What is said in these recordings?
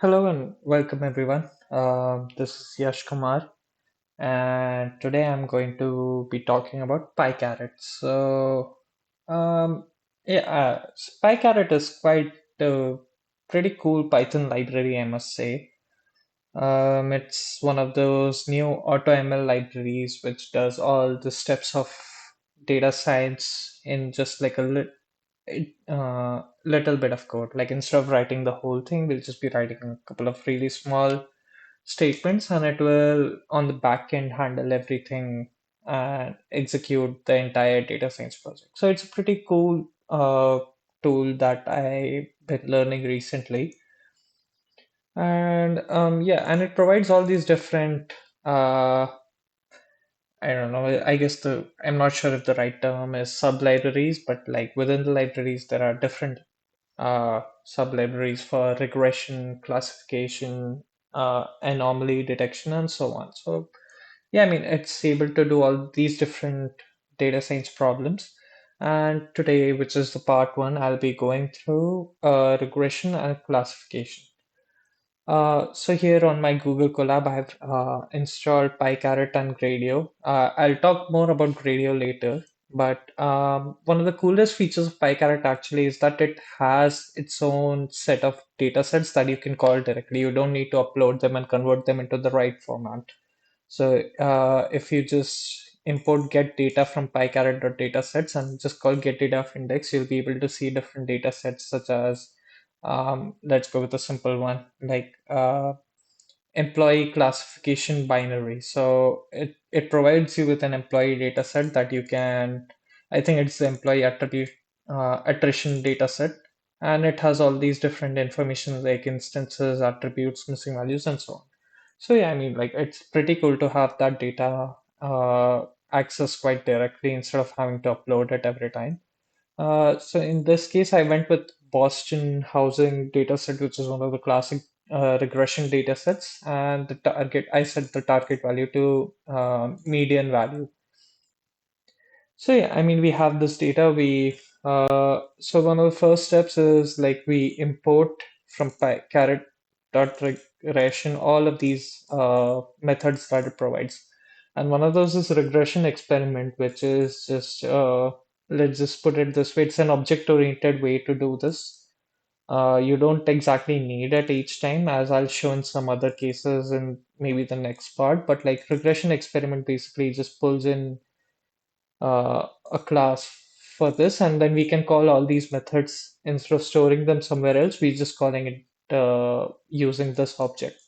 Hello and welcome everyone. This is Yash Kumar, and today I'm going to be talking about PyCaret. Um, PyCaret is quite a pretty cool Python library, I must say. It's one of those new AutoML libraries which does all the steps of data science in just like little bit of code. Like instead of writing the whole thing, we'll just be writing a couple of really small statements, and it will on the back end handle everything and execute the entire data science project. So it's a pretty cool tool that I've been learning recently. And and it provides all these different uh, I don't know, I guess I'm not sure if the right term is sub-libraries, but like within the libraries there are different sub-libraries for regression, classification, anomaly detection, and so on. So yeah, I mean, it's able to do all these different data science problems. And today, which is the part one, I'll be going through regression and classification. So here on my Google Colab, I have installed PyCaret and Gradio. I'll talk more about Gradio later, but one of the coolest features of PyCaret actually is that it has its own set of data sets that you can call directly. You don't need to upload them and convert them into the right format. So if you just import get data from PyCaret.datasets and just call get data of index, you'll be able to see different data sets such as let's go with a simple one like employee classification binary. So it provides you with an employee data set that you can, I think it's the employee attrition data set, and it has all these different information like instances, attributes, missing values, and so on. So yeah, I mean, like it's pretty cool to have that data access quite directly instead of having to upload it every time. So in this case, I went with Boston housing dataset, which is one of the classic regression datasets, and I set the target value to median value. So yeah, I mean, we have this data. So one of the first steps is like we import from PyCaret dot regression all of these methods that it provides, and one of those is regression experiment, which is just let's just put it this way: it's an object-oriented way to do this. You don't exactly need it each time, as I'll show in some other cases in maybe the next part. But like regression experiment basically just pulls in a class for this, and then we can call all these methods instead of storing them somewhere else. We're just calling it using this object.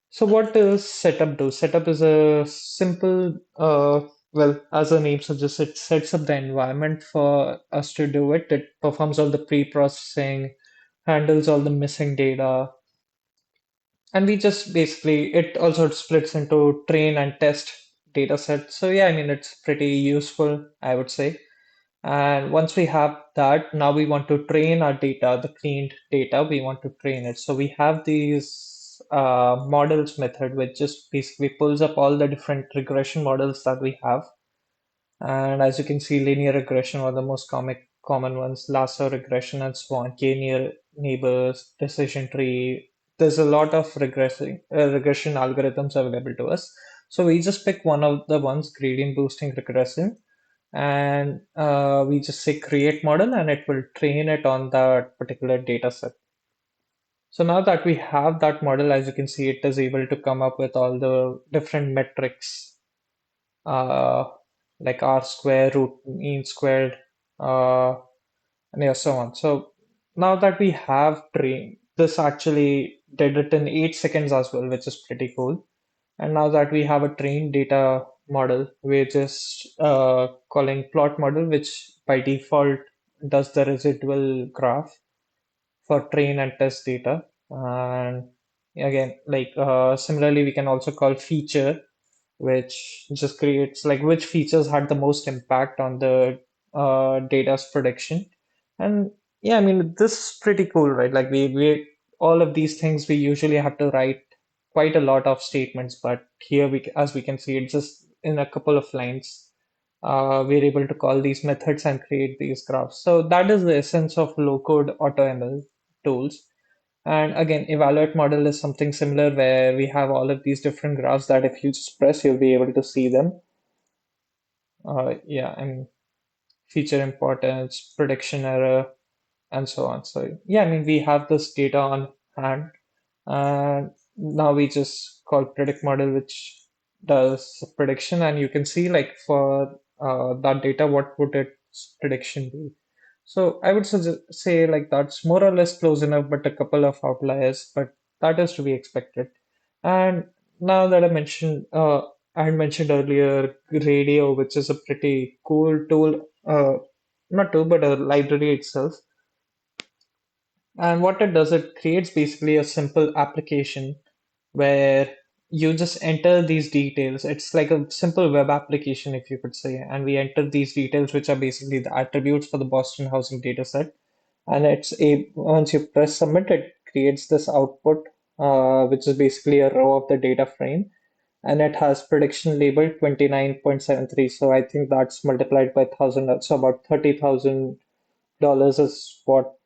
So what does setup do? Setup is a simple, well, as the name suggests, it sets up the environment for us to do it. It performs all the pre-processing, handles all the missing data, and we just basically, it also splits into train and test data sets. So yeah, I mean, it's pretty useful, I would say. And once we have that, now we want to train our data, the cleaned data, we want to train it. So we have these models method, which just basically pulls up all the different regression models that we have. And as you can see, linear regression are the most common ones, lasso regression and so on, k-near neighbors, decision tree. There's a lot of regression algorithms available to us. So we just pick one of the ones, gradient boosting regression, and we just say create model, and it will train it on that particular data set. So now that we have that model, as you can see, it is able to come up with all the different metrics, uh, like R square, root mean squared, uh, and yeah, so on. So now that we have trained, this actually did it in 8 seconds as well, which is pretty cool. And now that we have a trained data model, we're just calling plot model, which by default does the residual graph for train and test data. And again, like similarly, we can also call feature, which just creates like which features had the most impact on the data's prediction. And yeah, I mean, this is pretty cool, right? Like we all of these things we usually have to write quite a lot of statements, but here as we can see, it's just in a couple of lines. We're able to call these methods and create these graphs. So that is the essence of low-code AutoML tools. And again, evaluate model is something similar where we have all of these different graphs that if you just press, you'll be able to see them. Yeah, and feature importance, prediction error, and so on. So yeah, I mean, we have this data on hand, and now we just call predict model, which does prediction, and you can see like for that data, what would its prediction be? So I would say like that's more or less close enough, but a couple of outliers, but that is to be expected. And now that I had mentioned earlier Radio, which is a pretty cool tool, not tool, but a library itself. And what it does, it creates basically a simple application where you just enter these details. It's like a simple web application, if you could say. And we enter these details, which are basically the attributes for the Boston housing dataset. And once you press submit, it creates this output, which is basically a row of the data frame. And it has prediction label 29.73. So I think that's multiplied by 1,000. So about $30,000 is what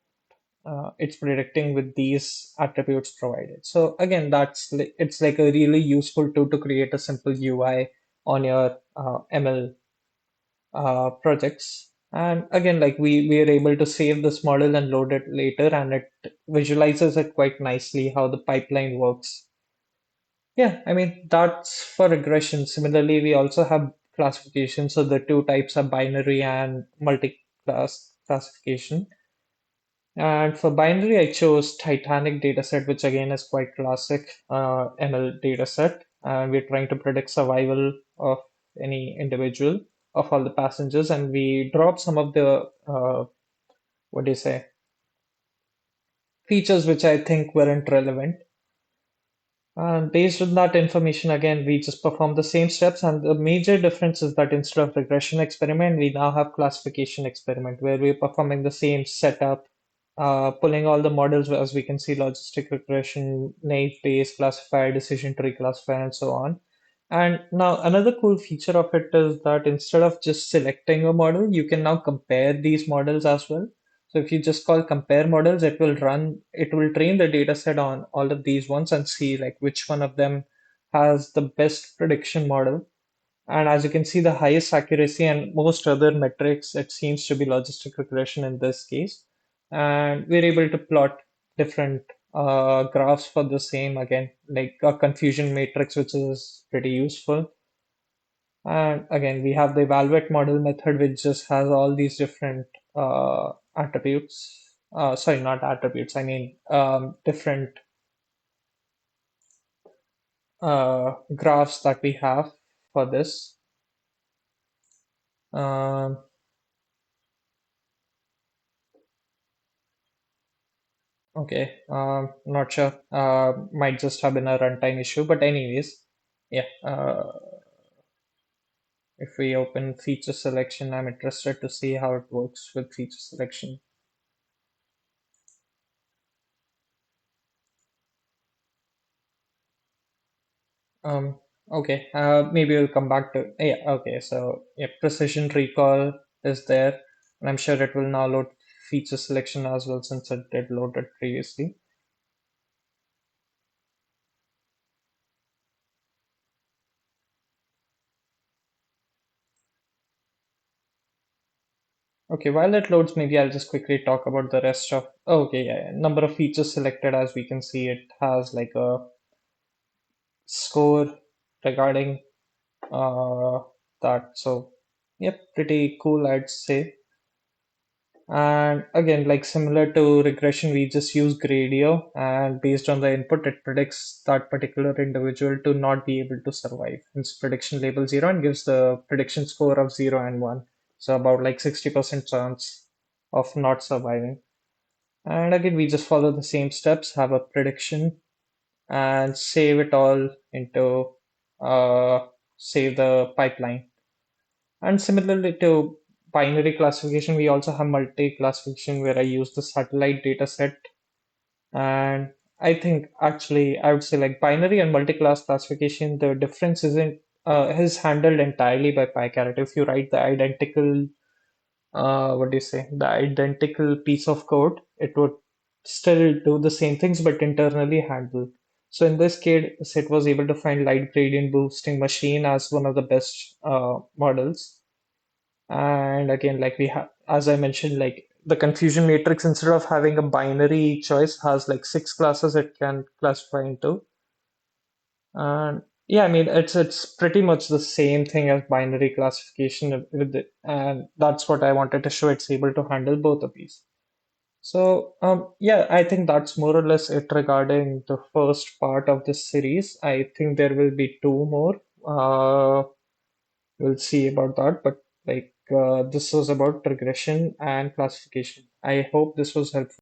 it's predicting with these attributes provided. So again, it's like a really useful tool to create a simple UI on your ML projects. And again, like we are able to save this model and load it later, and it visualizes it quite nicely how the pipeline works. Yeah, I mean that's for regression. Similarly, we also have classification. So the two types are binary and multi-class classification. And for binary, I chose Titanic dataset, which again is quite classic ML dataset. And we're trying to predict survival of any individual of all the passengers. And we drop some of the, what do you say, features which I think weren't relevant. And based on that information, again, we just perform the same steps. And the major difference is that instead of regression experiment, we now have classification experiment where we're performing the same setup, pulling all the models as we can see, logistic regression, naive Bayes classifier, decision tree classifier, and so on. And now another cool feature of it is that instead of just selecting a model, you can now compare these models as well. So if you just call compare models, it will train the data set on all of these ones and see like which one of them has the best prediction model. And as you can see, the highest accuracy and most other metrics, it seems to be logistic regression in this case. And we're able to plot different graphs for the same again, like a confusion matrix, which is pretty useful. And again, we have the evaluate model method, which just has all these different attributes. Sorry, not attributes. I mean, different graphs that we have for this. Um, okay, not sure. Might just have been a runtime issue, but anyways, yeah. If we open feature selection, I'm interested to see how it works with feature selection. Okay, maybe we'll come back to, yeah, okay, so yeah, precision recall is there, and I'm sure it will now load feature selection as well since it did load it previously. Okay, while it loads, maybe I'll just quickly talk about the rest of, okay, yeah, number of features selected. As we can see, it has like a score regarding uh, that. So, yep, pretty cool, I'd say. And again, like similar to regression, we just use Gradio, and based on the input, it predicts that particular individual to not be able to survive. It's prediction label 0 and gives the prediction score of 0 and 1. So about like 60% chance of not surviving. And again, we just follow the same steps, have a prediction, and save it all into save the pipeline. And similarly to binary classification, we also have multi-classification where I use the satellite data set. And I think actually I would say like binary and multi-class classification, the difference isn't is handled entirely by PyCaret. If you write the identical what do you say, the identical piece of code, it would still do the same things but internally handle. So in this case, it was able to find light gradient boosting machine as one of the best models. And again, like we have, as I mentioned, like the confusion matrix, instead of having a binary choice, has like six classes it can classify into. And yeah, I mean, it's pretty much the same thing as binary classification with it, and that's what I wanted to show. It's able to handle both of these. So yeah, I think that's more or less it regarding the first part of this series. I think there will be two more. We'll see about that, but like this was about regression and classification. I hope this was helpful.